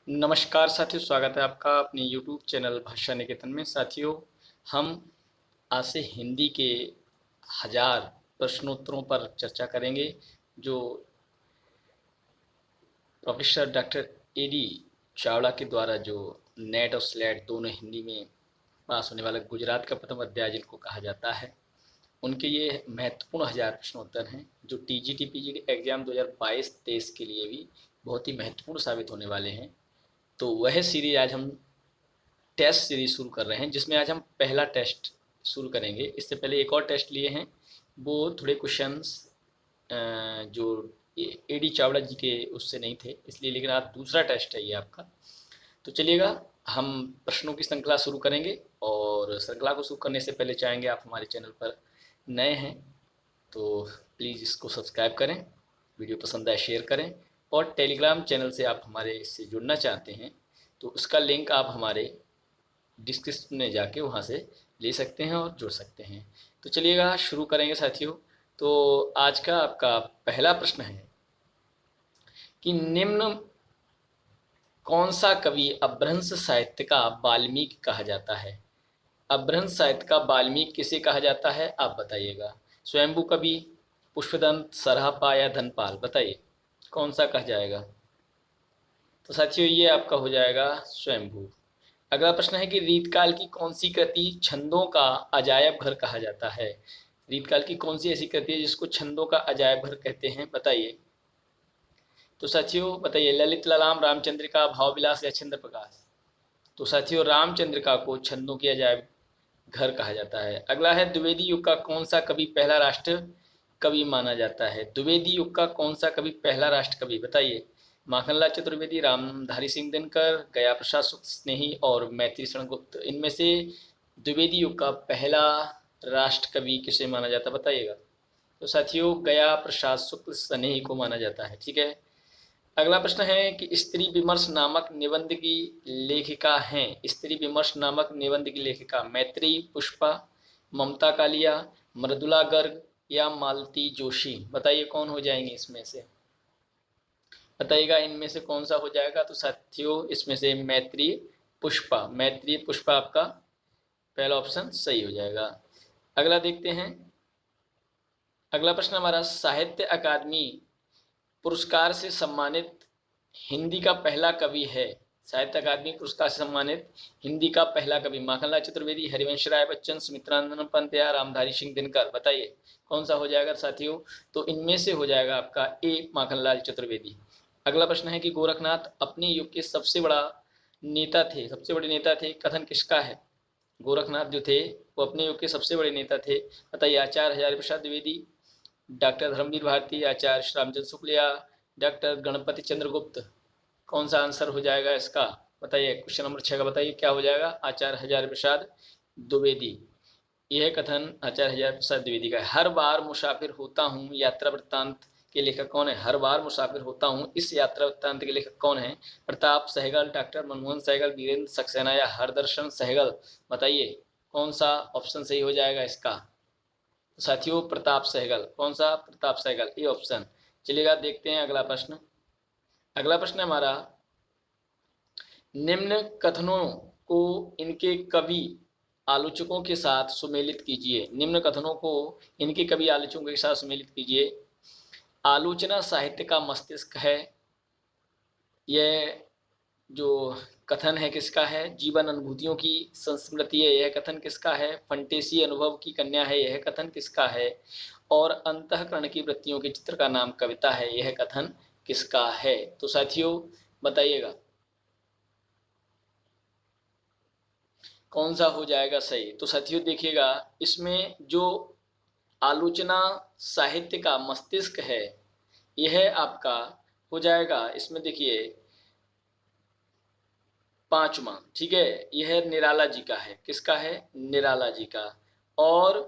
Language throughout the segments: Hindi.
नमस्कार साथियों, स्वागत है आपका अपने YouTube चैनल भाषा निकेतन में। साथियों, हम आज से हिंदी के 1000 प्रश्नोत्तरों पर चर्चा करेंगे, जो प्रोफेसर डॉक्टर ए.डी. चावला के द्वारा जो नेट और स्लेट दोनों हिंदी में पास होने वाला गुजरात का प्रथम अध्याय जिनको कहा जाता है, उनके ये महत्वपूर्ण 1000 प्रश्नोत्तर हैं, जो टीजीटी पीजीटी एग्जाम 2022-23 के लिए भी बहुत ही महत्वपूर्ण साबित होने वाले हैं। तो वह सीरीज आज हम टेस्ट सीरीज शुरू कर रहे हैं, जिसमें आज हम पहला टेस्ट शुरू करेंगे। इससे पहले एक और टेस्ट लिए हैं, वो थोड़े क्वेश्चंस जो ए.डी. चावला जी के उससे नहीं थे, इसलिए, लेकिन आज दूसरा टेस्ट है ये आपका। तो चलिएगा, हम प्रश्नों की श्रृंखला शुरू करेंगे। और श्रृंखला को शुरू करने से पहले चाहेंगे, आप हमारे चैनल पर नए हैं तो प्लीज़ इसको सब्सक्राइब करें, वीडियो पसंद आए शेयर करें, और टेलीग्राम चैनल से आप हमारे से जुड़ना चाहते हैं तो उसका लिंक आप हमारे डिस्क्रिप्शन में जाके वहाँ से ले सकते हैं और जुड़ सकते हैं। तो चलिएगा शुरू करेंगे साथियों। तो आज का आपका पहला प्रश्न है कि निम्न कौन सा कवि अपभ्रंश साहित्य का वाल्मीकि कहा जाता है? अपभ्रंश साहित्य का वाल्मीकि किसे कहा जाता है, आप बताइएगा। स्वयंभू कवि, पुष्पदंत, सरहपा या धनपाल? बताइए कौन सा कहा जाएगा। तो साथियों, ये आपका हो जाएगा स्वयंभू। अगला प्रश्न है कि रीतकाल की कौन सी कृति छंदों का अजायब घर कहा जाता है? रीतकाल की कौन सी ऐसी कृति है जिसको छंदों का अजायब घर कहते हैं, बताइए। तो साथियों बताइए, ललित ललाम, रामचंद्रिका, भाव विलास या चंद्र प्रकाश? तो साथियों, रामचंद्रिका को छंदों की अजायब घर कहा जाता है। अगला है, द्विवेदी युग का कौन सा कवि पहला राष्ट्र कवि माना जाता है? द्विवेदी युग का कौन सा कवि पहला राष्ट्र कवि, बताइए। माखनलाल चतुर्वेदी, रामधारी सिंह दिनकर, गया प्रसाद शुक्ल स्नेही और मैत्री शरण गुप्त? इनमें से द्विवेदी युग का पहला राष्ट्र कवि किसे माना जाता है, बताइएगा। तो साथियों, गया प्रसाद शुक्ल स्नेही को माना जाता है। ठीक है। अगला प्रश्न है कि स्त्री विमर्श नामक निबंध की लेखिका हैं? स्त्री विमर्श नामक निबंध की लेखिका मैत्रेयी, पुष्पा, ममता कालिया, मृदुला गर्ग या मालती जोशी? बताइए कौन हो जाएंगे इसमें से, बताइएगा इनमें से कौन सा हो जाएगा। तो साथियों, इसमें से मैत्रेयी पुष्पा, मैत्रेयी पुष्पा आपका पहला ऑप्शन सही हो जाएगा। अगला देखते हैं। अगला प्रश्न हमारा, साहित्य अकादमी पुरस्कार से सम्मानित हिंदी का पहला कवि है? साहित्य अकादमी पुरस्कार से सम्मानित हिंदी का पहला कवि माखनलाल चतुर्वेदी, हरिवंश राय बच्चन, सुमित्रानंदन पंत या रामधारी सिंह दिनकर? बताइए कौन सा हो जाएगा साथियों। तो इनमें से हो जाएगा आपका ए, माखनलाल चतुर्वेदी। अगला प्रश्न है कि गोरखनाथ अपने युग के सबसे बड़ा नेता थे, सबसे बड़े नेता थे, कथन किसका है? गोरखनाथ जो थे वो अपने युग के सबसे बड़े नेता थे, बताइए। आचार्य हजारी प्रसाद द्विवेदी, डॉक्टर धर्मवीर भारती, आचार्य श्री रामचंद्र शुक्ल या डॉक्टर गणपति चंद्रगुप्त? कौन सा आंसर हो जाएगा इसका, बताइए। क्वेश्चन नंबर 6 का बताइए क्या हो जाएगा। आचार्य हजारी प्रसाद द्विवेदी। यह कथन आचार्य हजारी प्रसाद द्विवेदी का है। हर बार मुसाफिर होता हूँ यात्रा वृत्तांत के लेखक कौन है? हर बार मुसाफिर होता हूँ इस यात्रा वृत्तांत के लेखक कौन है? प्रताप सहगल, डॉक्टर मनमोहन सहगल, वीरेंद्र सक्सेना या हरदर्शन सहगल? बताइए कौन सा ऑप्शन सही हो जाएगा इसका। तो साथियों, प्रताप सहगल। कौन सा? प्रताप सहगल, ये ऑप्शन। चलिएगा देखते हैं अगला प्रश्न। अगला प्रश्न हमारा, निम्न कथनों को इनके कवि आलोचकों के साथ सुमेलित कीजिए। निम्न कथनों को इनके कवि आलोचकों के साथ सुमेलित कीजिए। आलोचना साहित्य का मस्तिष्क है, यह जो कथन है किसका है? जीवन अनुभूतियों की संस्मृति है, यह कथन किसका है? फंटेसी अनुभव की कन्या है, यह कथन किसका है? और अंतःकरण की वृत्तियों के चित्र का नाम कविता है, यह कथन किसका है? तो साथियों बताइएगा कौन सा हो जाएगा सही। तो साथियों देखिएगा, इसमें जो आलोचना साहित्य का मस्तिष्क है, यह आपका हो जाएगा, इसमें देखिए पांचवा। ठीक है, यह निराला जी का है। किसका है? निराला जी का। और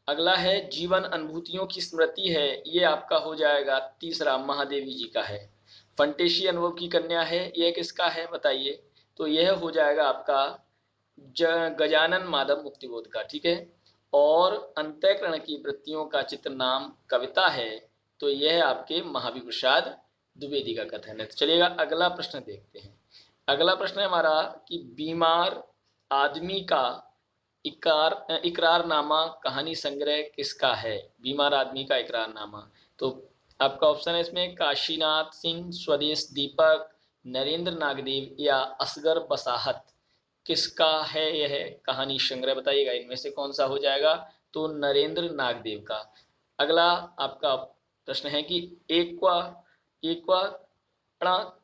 अगला है जीवन अनुभूतियों की स्मृति है, ये आपका हो जाएगा तीसरा, महादेवी जी का है। फंटेशी अनुभव की कन्या है, यह किसका है बताइए। तो यह हो जाएगा आपका गजानन माधव मुक्तिबोध का। ठीक है। और अंतःकरण की वृत्तियों का चित्र नाम कविता है, तो यह आपके महावीर प्रसाद द्विवेदी का कथन है। तो चलिएगा अगला प्रश्न देखते हैं। अगला प्रश्न है हमारा कि बीमार आदमी का इकरारनामा कहानी संग्रह किसका है? बीमार आदमी का इकरारनामा। तो आपका ऑप्शन है इसमें काशीनाथ सिंह, स्वदेश दीपक, नरेंद्र नागदेव या असगर बसाहत। किसका है यह कहानी संग्रह? बताइएगा इनमें से कौन सा हो जाएगा? तो नरेंद्र नागदेव का। अगला आपका प्रश्न है कि एक्वा एक्वा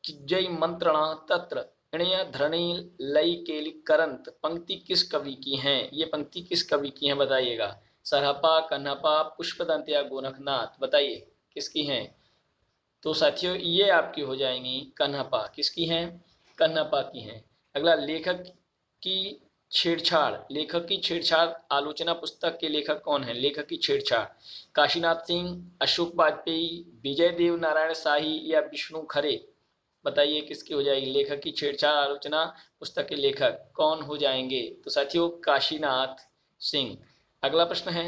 किज्जय मंत्रणा तत्र इणय धरणी लय केली करंत पंक्ति किस कवि की हैं? ये पंक्ति किस कवि की हैं बताइएगा। सरहपा, कन्हपा, पुष्पदंत या गोरखनाथ? बताइए किसकी हैं? तो साथियों ये आपकी हो जाएंगी कन्हपा। किसकी हैं? कन्हपा की हैं। अगला लेखक की छेड़छाड़, लेखक की छेड़छाड़ आलोचना पुस्तक के लेखक कौन है? लेखक की छेड़छाड़ काशीनाथ सिंह, अशोक वाजपेयी, विजय देव नारायण शाही या विष्णु खरे? बताइए किसकी हो जाएगी? लेखक की छेड़छाड़ आलोचना पुस्तक के लेखक कौन हो जाएंगे? तो साथियों काशीनाथ सिंह। अगला प्रश्न है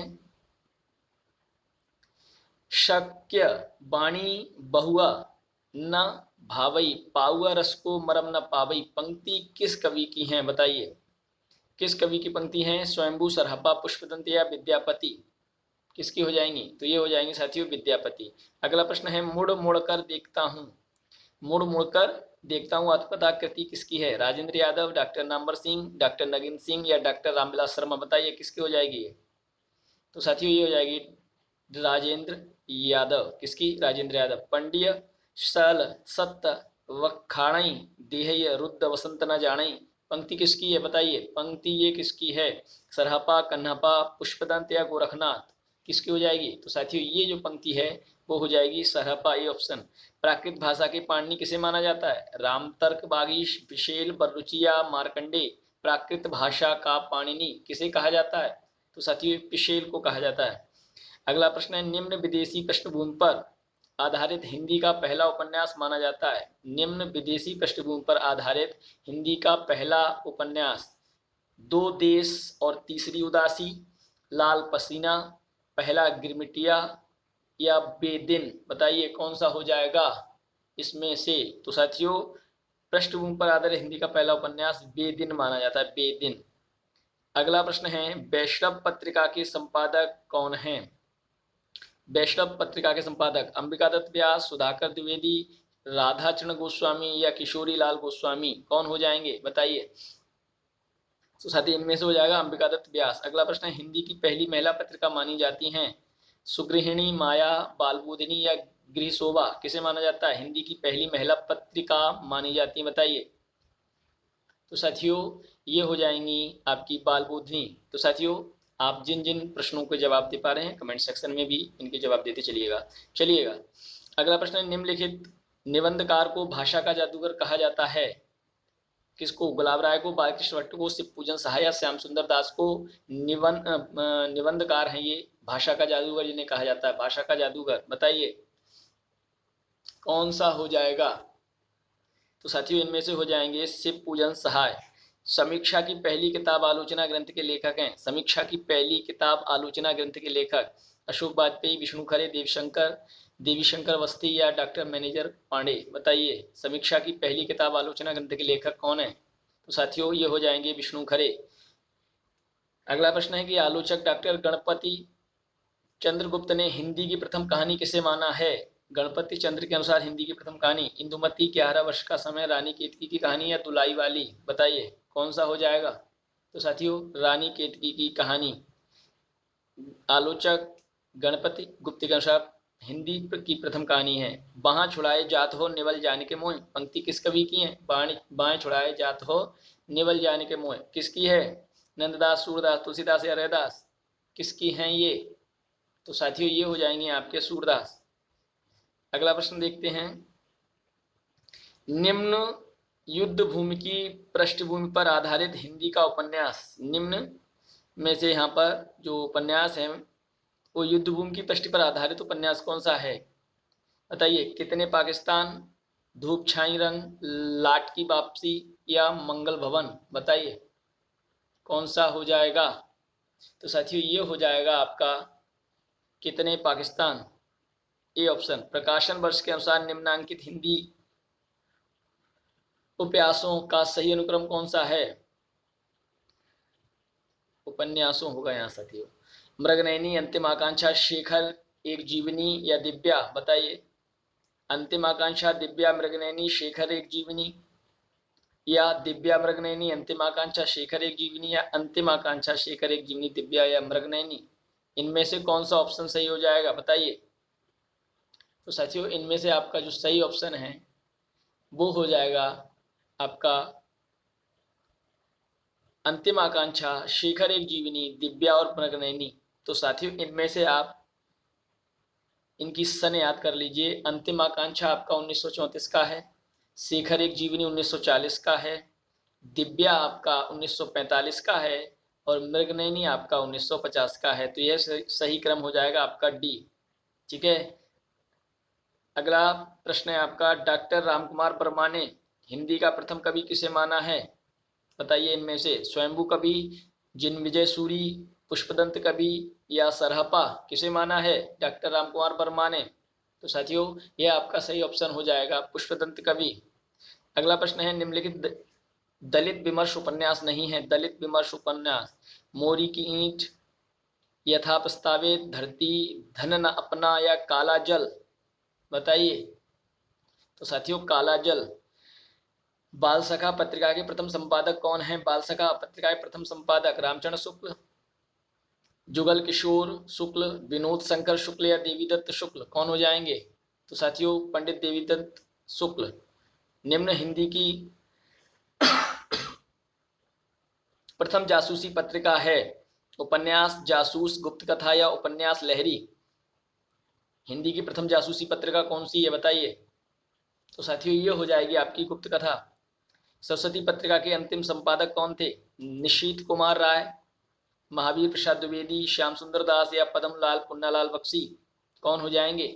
शक्य वाणी बहुआ न भावई पाउआ रस को मरम न पावई पंक्ति किस कवि की हैं? बताइए किस कवि की पंक्ति हैं? स्वयंभू, सरहपा, पुष्पदंत या विद्यापति? किसकी हो जाएंगी? तो ये हो जाएंगी साथियों विद्यापति। अगला प्रश्न है मुड़ मुड़ कर देखता हूँ, मुड़ मुड़ कर देखता हूँ अद्भुत कृति किसकी है? राजेंद्र यादव, डॉक्टर नामवर सिंह, डॉक्टर नगीन सिंह या डॉक्टर रामविलास शर्मा? बताइए किसकी हो जाएगी ये? तो साथियों ये हो जाएगी राजेंद्र यादव। किसकी? राजेंद्र यादव। पंड्य सल सत्य वखाणई देहय रुद्र वसंत न जाणई पंक्ति किसकी है? बताइए पंक्ति ये किसकी है? सरहपा, कन्हपा, पुष्पदंत या गोरखनाथ? किसकी हो जाएगी? तो साथियों ये जो पंक्ति है वो हो जाएगी सरहपा, ये ऑप्शन। प्राकृत भाषा के पाणिनि किसे माना जाता है? रामतर्क, वागीश, विशेल, बररुचि या मार्कंडे? प्राकृत भाषा का पाणिनि किसे कहा जाता है? तो साथियों पिशेल को कहा जाता है। अगला प्रश्न है निम्न विदेशी पृष्ठभूमि पर आधारित हिंदी का पहला उपन्यास माना जाता है? निम्न विदेशी पृष्ठभूमि पर आधारित हिंदी का पहला उपन्यास दो देश और तीसरी उदासी, लाल पसीना, पहला गिरमिटिया या बेदिन? बताइए कौन सा हो जाएगा इसमें से? तो साथियों पृष्ठभूमि पर आधारित हिंदी का पहला उपन्यास बेदिन माना जाता है, बेदिन। अगला प्रश्न है वैष्णव पत्रिका के संपादक कौन हैं? वैष्णव पत्रिका के संपादक अंबिका दत्त व्यास, सुधाकर द्विवेदी, राधाचरण गोस्वामी या किशोरी लाल गोस्वामी? कौन हो जाएंगे बताइए? तो साथी इनमें से हो जाएगा अंबिका दत्त व्यास। अगला प्रश्न है हिंदी की पहली महिला पत्रिका मानी जाती हैं सुगृहिणी, माया, बालबोधिनी या गृहशोभा? किसे माना जाता है हिंदी की पहली महिला पत्रिका मानी जाती है? बताइए। तो साथियों ये हो जाएंगी आपकी बालबोधिनी। तो साथियों आप जिन जिन प्रश्नों के जवाब दे पा रहे हैं कमेंट सेक्शन में भी इनके जवाब देते चलिएगा। अगला प्रश्न है निम्नलिखित निबंधकार को भाषा का जादूगर कहा जाता है? किसको? गुलाब राय को, बालकृष्ण भट्ट को, शिव पूजन सहाय या श्याम सुंदर दास को? निबंधकार हैं ये, भाषा का जादूगर जिन्हें कहा जाता है, भाषा का जादूगर। बताइए कौन सा हो जाएगा? तो साथियों इनमें से हो जाएंगे शिव पूजन सहाय। समीक्षा की पहली किताब आलोचना ग्रंथ के लेखक हैं? समीक्षा की पहली किताब आलोचना ग्रंथ के लेखक अशोक वाजपेयी, विष्णु खरे, देवीशंकर अवस्थी या डॉक्टर मैनेजर पांडे? बताइए समीक्षा की पहली किताब आलोचना ग्रंथ के लेखक कौन है? तो साथियों ये हो जाएंगे विष्णु खरे। अगला प्रश्न है कि आलोचक डॉक्टर गणपति चंद्रगुप्त ने हिंदी की प्रथम कहानी किसे माना है? गणपति चंद्र के अनुसार हिंदी की प्रथम कहानी इंदुमती, 11 वर्ष का समय, रानी केतकी की कहानी या दुलाई वाली? बताइए कौन सा हो जाएगा? तो साथियों रानी केतकी की कहानी। आलोचक गणपति गुप्त के अनुसार हिंदी की प्रथम कहानी है। बाह छुड़ाए जात हो निवल जाने के मोह पंक्ति किस कवि की है? बाएं छुड़ाए जात हो निवल जाने के मोह किसकी है? नंददास, सूरदास, तुलसीदास या रैदास? किसकी हैं ये? तो साथियों ये हो जाएंगे आपके सूरदास। अगला प्रश्न देखते हैं निम्न युद्ध भूमि की पृष्ठभूमि पर आधारित हिंदी का उपन्यास, निम्न में से यहाँ पर जो उपन्यास है वो युद्ध भूमि की पृष्ठ पर आधारित उपन्यास कौन सा है? बताइए कितने पाकिस्तान, धूप छाई रंग, लाट की वापसी या मंगल भवन? बताइए कौन सा हो जाएगा? तो साथियों ये हो जाएगा आपका कितने पाकिस्तान। A option. प्रकाशन वर्ष के अनुसार निम्नांकित हिंदी उपन्यासों का सही अनुक्रम कौन सा है? उपन्यासों होगा यहाँ साथियों। मृगनयनी, अंतिम आकांक्षा, शेखर एक जीवनी या दिव्या? बताइए। अंतिम आकांक्षा, दिव्या मृगनयनी, शेखर एक जीवनी, या दिव्या मृगनयनी, अंतिम आकांक्षा, शेखर एक जीवनी, या अंतिम आकांक्षा, शेखर एक जीवनी, दिव्या या मृगनयनी? इनमें से कौन सा ऑप्शन सही हो जाएगा? बताइए। तो साथियों इनमें से आपका जो सही ऑप्शन है वो हो जाएगा आपका अंतिम आकांक्षा, शेखर एक जीवनी, दिव्या और मृगनयनी। तो साथियों इनमें से आप इनकी सन याद कर लीजिए। अंतिम आकांक्षा आपका 1934 का है, शेखर एक जीवनी 1940 का है, दिव्या आपका 1945 का है और मृगनयनी आपका 1950 का है। तो यह सही क्रम हो जाएगा आपका डी। ठीक है। अगला प्रश्न है आपका, डॉक्टर रामकुमार वर्मा ने हिंदी का प्रथम कवि किसे माना है? बताइए इनमें से। स्वयंभू कवि, जिनविजय सूरी, पुष्पदंत कवि या सरहपा? किसे माना है डॉक्टर रामकुमार वर्मा ने? तो साथियों यह आपका सही ऑप्शन हो जाएगा, पुष्पदंत कवि। अगला प्रश्न है, निम्नलिखित दलित विमर्श उपन्यास नहीं है। दलित विमर्श उपन्यास, मोरी की ईंट, यथा प्रस्तावित, धरती, धन न अपना या काला जल? बताइए। तो साथियों काला जल। बाल सखा पत्रिका के प्रथम संपादक कौन है? बाल सखा पत्रिका के प्रथम संपादक रामचंद्र शुक्ल, जुगल किशोर शुक्ल, विनोद शंकर शुक्ल या देवीदत्त शुक्ल? कौन हो जाएंगे? तो साथियों पंडित देवीदत्त शुक्ल। निम्न हिंदी की प्रथम जासूसी पत्रिका है। उपन्यास, जासूस, गुप्त कथा या उपन्यास लहरी? हिंदी की प्रथम जासूसी पत्रिका कौन सी है? बताइए। तो साथियों ये हो जाएगी आपकी गुप्त कथा। सरस्वती पत्रिका के अंतिम संपादक कौन थे? निशीत कुमार राय, महावीर प्रसाद द्विवेदी, श्याम सुंदर दास या पद्मलाल पुन्नालाल बख्शी? कौन हो जाएंगे?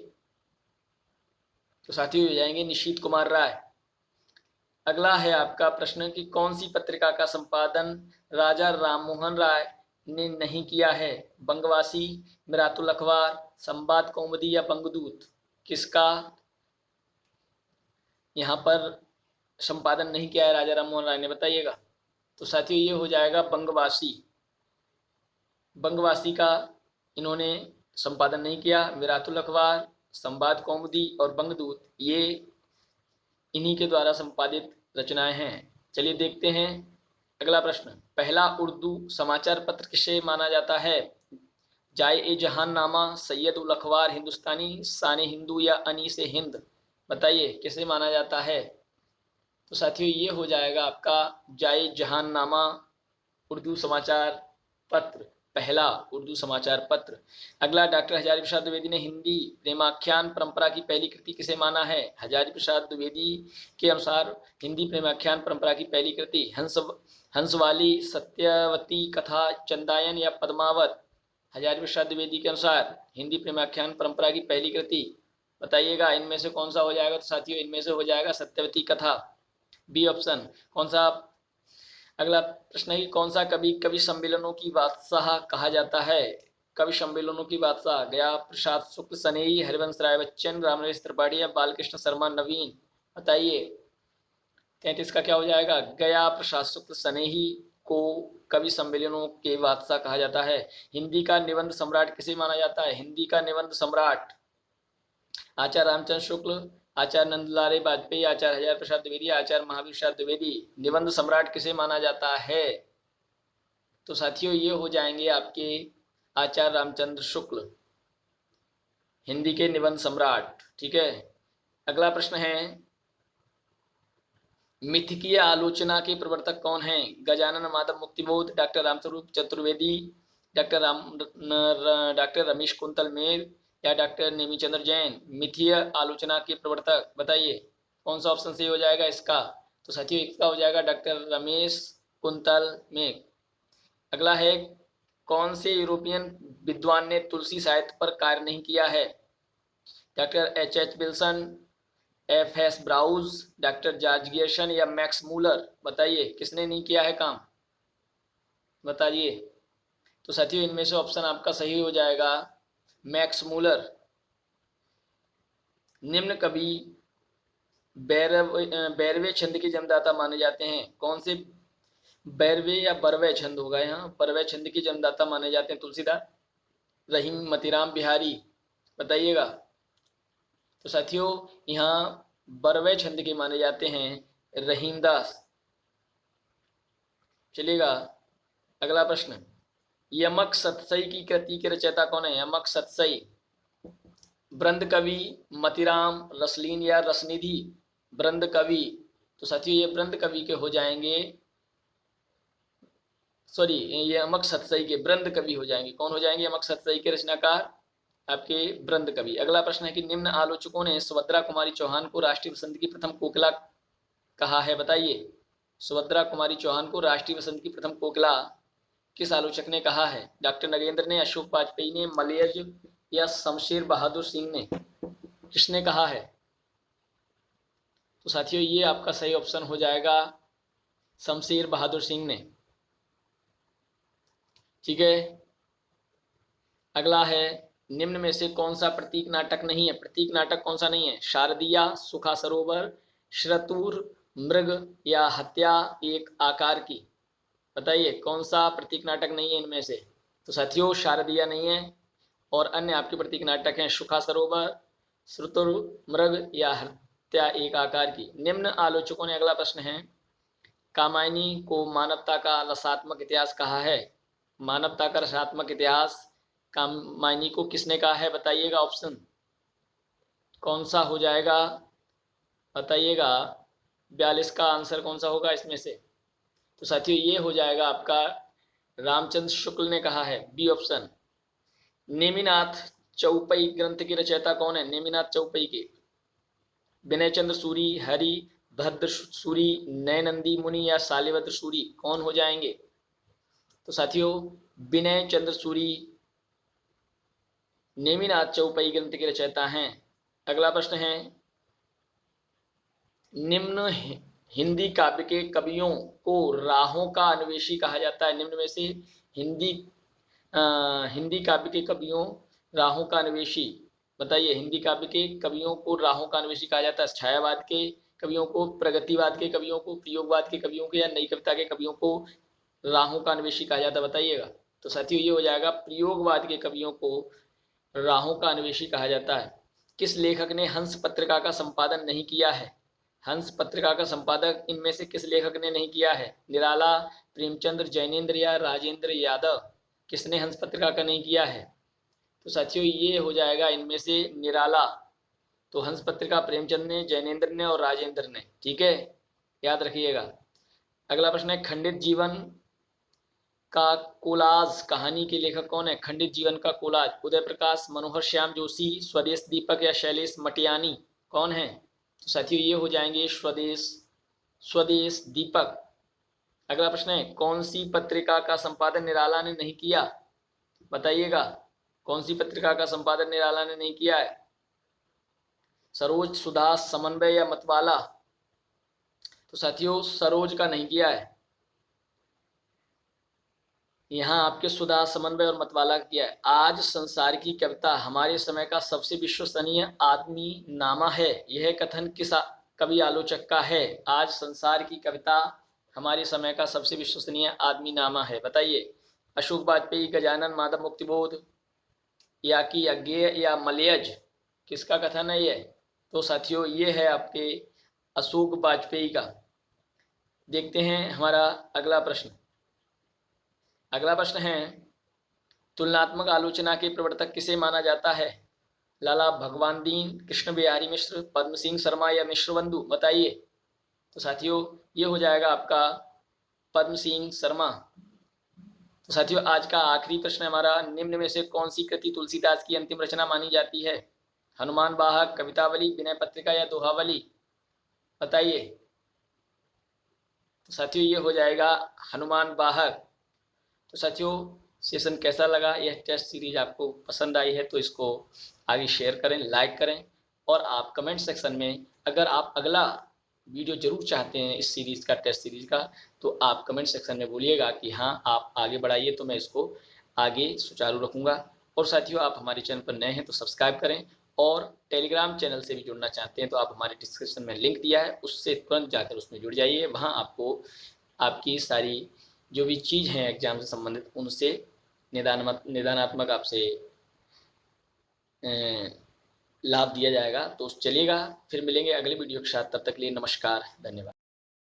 तो साथियों हो जाएंगे निशीत कुमार राय। अगला है आपका प्रश्न कि कौन सी पत्रिका का संपादन राजा राममोहन राय ने नहीं किया है? बंगवासी, मिरातुल अखबार, संवाद कौमुदी या बंगदूत? किसका यहाँ पर संपादन नहीं किया है राजा राममोहन राय ने? बताइएगा। तो साथियों ये हो जाएगा बंगवासी। बंगवासी का इन्होंने संपादन नहीं किया। मिरातुल अखबार, संवाद कौमुदी और बंगदूत ये इन्हीं के द्वारा संपादित रचनाएं हैं। चलिए देखते हैं अगला प्रश्न। पहला उर्दू समाचार पत्र किसे माना जाता है? जाए ए जहान नामा, सैयद उल अखबार हिंदुस्तानी, शान हिंदू या अनीस हिंद? बताइए किसे माना जाता है? तो साथियों ये हो जाएगा आपका जाए जहान नामा उर्दू समाचार पत्र, पहला उर्दू समाचार पत्र। अगला, डॉक्टर हजारी प्रसाद द्विवेदी ने हिंदी प्रेमाख्यान परंपरा की पहली कृति किसे माना है? हजारी प्रसाद द्विवेदी के अनुसार हिंदी प्रेमाख्यान परंपरा की पहली कृति हंसवाली, सत्यवती कथा, चंदायन या पद्मावत? हजारी प्रसाद द्विवेदी के अनुसार हिंदी प्रेमाख्यान परंपरा की पहली कृति बताइएगा इनमें से कौन सा हो जाएगा? तो साथियों इनमें से हो जाएगा सत्यवती कथा, बी ऑप्शन। कौन सा? अगला प्रश्न है कि कौन सा कवि कवि सम्मेलनों की बादशाह कहा जाता है? कवि सम्मेलनों की बादशाह गया प्रसाद शुक्ल सनेही, हरिवंश राय बच्चन, रामनरेश त्रिपाठी या बालकृष्ण शर्मा नवीन? बताइए। 33 का क्या हो जाएगा? गया प्रसाद शुक्ल सनेही को कवि सम्मेलनों के बादशाह कहा जाता है। हिंदी का निबंध सम्राट किसे माना जाता है? हिंदी का निबंध सम्राट आचार्य रामचंद्र शुक्ल, आचार्य नंदलाल वाजपेयी, आचार्य हजारी प्रसाद द्विवेदी, आचार्य महावीर प्रसाद द्विवेदी? निबंध सम्राट किसे माना जाता है? तो साथियों ये हो जाएंगे आपके आचार्य रामचंद्र शुक्ल, हिंदी के निबंध सम्राट। ठीक है। अगला प्रश्न है, मिथकीय आलोचना के प्रवर्तक कौन हैं? Gajanan Madhav Muktibodh, doctor Ramswaroop Chaturvedi, doctor Ramesh quintal मेर या डॉक्टर नेमीचंद्र जैन? मिथकीय आलोचना के प्रवर्तक बताइए कौन सा ऑप्शन सही हो जाएगा इसका? तो साथियों इसका हो जाएगा डॉक्टर रमेश कुंतल मेर। अगला है, कौन से यूरोपियन विद्वान ने तुलसी साहित्य पर कार्य नहीं किया है? Doctor H Wilson, F Growse, doctor George Grierson या मैक्स मूलर? बताइए किसने नहीं किया है काम? बताइए। तो साथियों इनमें से ऑप्शन आपका सही हो जाएगा मैक्स मूलर। निम्न कवि बैरवे छंद के जन्मदाता माने जाते हैं। कौन से बैरवे या बरवे छंद होगा यहाँ, बरवे छंद के जन्मदाता माने जाते हैं? तुलसीदास, रहीम, मतीराम, बिहारी, बताइएगा। तो साथियों यहाँ बरवे छंद के माने जाते हैं रहीमदास। चलिएगा अगला प्रश्न, यमक सतसई की कृति के रचयिता कौन है? यमक सतसई, वृंद कवि, मतीराम, रसलीन या रसनिधि? वृंद कवि। तो साथियों ये वृंद कवि के हो जाएंगे, सॉरी ये यमक सतसई के वृंद कवि हो जाएंगे। कौन हो जाएंगे? यमक सतसई के रचनाकार आपके वृंद कवि। अगला प्रश्न है कि निम्न आलोचकों ने सुभद्रा कुमारी चौहान को राष्ट्रीय वसंत की प्रथम कोकिला कहा है? बताइए। सुभद्रा कुमारी चौहान को राष्ट्रीय वसंत की प्रथम कोकिला किस आलोचक ने कहा है? डॉक्टर नगेंद्र ने, अशोक वाजपेयी ने, मलयज या शमशेर बहादुर सिंह ने? किसने कहा है? तो साथियों ये आपका सही ऑप्शन हो जाएगा शमशेर बहादुर सिंह ने। ठीक है, अगला है, निम्न में से कौन सा प्रतीक नाटक नहीं है? प्रतीक नाटक कौन सा नहीं है? शारदिया, सुखा सरोवर, श्रतुर, मृग या हत्या एक आकार की? बताइए कौन सा प्रतीक नाटक नहीं है इनमें से? तो साथियों शारदिया नहीं है, और अन्य आपके प्रतीक नाटक हैं सुखा सरोवर, श्रुतुर, मृग या हत्या एक आकार की। निम्न आलोचकों ने, अगला प्रश्न है, कामायनी को मानवता का रसात्मक इतिहास कहा है? मानवता का रसात्मक इतिहास कामायनी को किसने कहा है? बताइएगा ऑप्शन कौन सा हो जाएगा, बताइएगा। 42 का आंसर कौन सा होगा इसमें से? तो साथियों ये हो जाएगा आपका रामचंद्र शुक्ल ने कहा है, बी ऑप्शन। नेमिनाथ चौपई ग्रंथ के रचयिता कौन है? नेमिनाथ चौपई के विनय चंद्र सूरी, हरि भद्र सूरी, नयनंदी मुनि या शालिभद्र सूरी? कौन हो जाएंगे? तो साथियों विनय चंद्र सूरी नेमिनाथ चौपई ग्रंथ के रचयिता हैं। अगला प्रश्न है, निम्न हिंदी काव्य के कवियों को राहों का अन्वेषी कहा जाता है? निम्न में से हिंदी काव्य के कवियों राहों का अन्वेषी, बताइए। हिंदी काव्य के कवियों को राहों का अन्वेषी कहा जाता है? छायावाद के कवियों को, प्रगतिवाद के कवियों को, प्रयोगवाद के कवियों को, या नई कविता के कवियों को राहों का अन्वेषी कहा जाता है? बताइएगा। तो साथियों ये हो जाएगा प्रयोगवाद के कवियों को राहों का अन्वेषी कहा जाता है। किस लेखक ने हंस पत्रिका का संपादन नहीं किया है? हंस पत्रिका का संपादक इनमें से किस लेखक ने नहीं किया है? निराला, प्रेमचंद्र, जैनेन्द्र या राजेंद्र यादव? किसने हंस पत्रिका का नहीं किया है? तो साथियों ये हो जाएगा इनमें से निराला। तो हंस पत्रिका प्रेमचंद ने, जैनेन्द्र ने और राजेंद्र ने। ठीक है, याद रखिएगा। अगला प्रश्न है, खंडित जीवन का कोलाज कहानी के लेखक कौन है? खंडित जीवन का कोलाज उदय प्रकाश, मनोहर श्याम जोशी, स्वदेश दीपक या शैलेश मटियानी? कौन है? तो साथियों ये हो जाएंगे स्वदेश दीपक। अगला प्रश्न है, कौन सी पत्रिका का संपादन निराला ने नहीं किया? बताइएगा कौन सी पत्रिका का संपादन निराला ने नहीं किया है? सरोज, सुधा, समन्वय या मतवाला? तो साथियों सरोज का नहीं किया है, यहाँ आपके सुधा, समन्वय और मतवाला किया है। आज संसार की कविता हमारे समय का सबसे विश्वसनीय आदमी नामा है, यह कथन किस कवि आलोचक का है? आज संसार की कविता हमारे समय का सबसे विश्वसनीय आदमी नामा है, बताइए। अशोक वाजपेयी, गजानन, माधव मुक्तिबोध या कि अज्ञेय या मलयज? किसका कथन है ये? तो साथियों ये है आपके अशोक वाजपेयी का। देखते हैं हमारा अगला प्रश्न। अगला प्रश्न है, तुलनात्मक आलोचना के प्रवर्तक किसे माना जाता है? लाला भगवान दीन, कृष्ण बिहारी मिश्र, पद्म सिंह शर्मा या मिश्रबंधु? बताइए। तो साथियों ये हो जाएगा आपका पद्म सिंह शर्मा। तो साथियों आज का आखिरी प्रश्न हमारा, निम्न में से कौन सी कृति तुलसीदास की अंतिम रचना मानी जाती है? हनुमान वाहक, कवितावली, विनय पत्रिका या दोहावली? बताइए। तो साथियों ये हो जाएगा हनुमान वाहक। तो साथियों सेशन कैसा लगा? यह टेस्ट सीरीज आपको पसंद आई है तो इसको आगे शेयर करें, लाइक करें, और आप कमेंट सेक्शन में अगर आप अगला वीडियो जरूर चाहते हैं इस सीरीज़ का, टेस्ट सीरीज़ का, तो आप कमेंट सेक्शन में बोलिएगा कि हाँ आप आगे बढ़ाइए, तो मैं इसको आगे सुचारू रखूँगा। और साथियों आप हमारे चैनल पर नए हैं तो सब्सक्राइब करें और टेलीग्राम चैनल से भी जुड़ना चाहते हैं तो आप हमारे डिस्क्रिप्शन में लिंक दिया है, उससे तुरंत जाकर उसमें जुड़ जाइए। वहाँ आपको आपकी सारी जो भी चीज़ हैं एग्ज़ाम से संबंधित उनसे निदानात्मक आपसे लाभ दिया जाएगा। तो चलिएगा, फिर मिलेंगे अगले वीडियो के साथ, तब तक के लिए नमस्कार, धन्यवाद।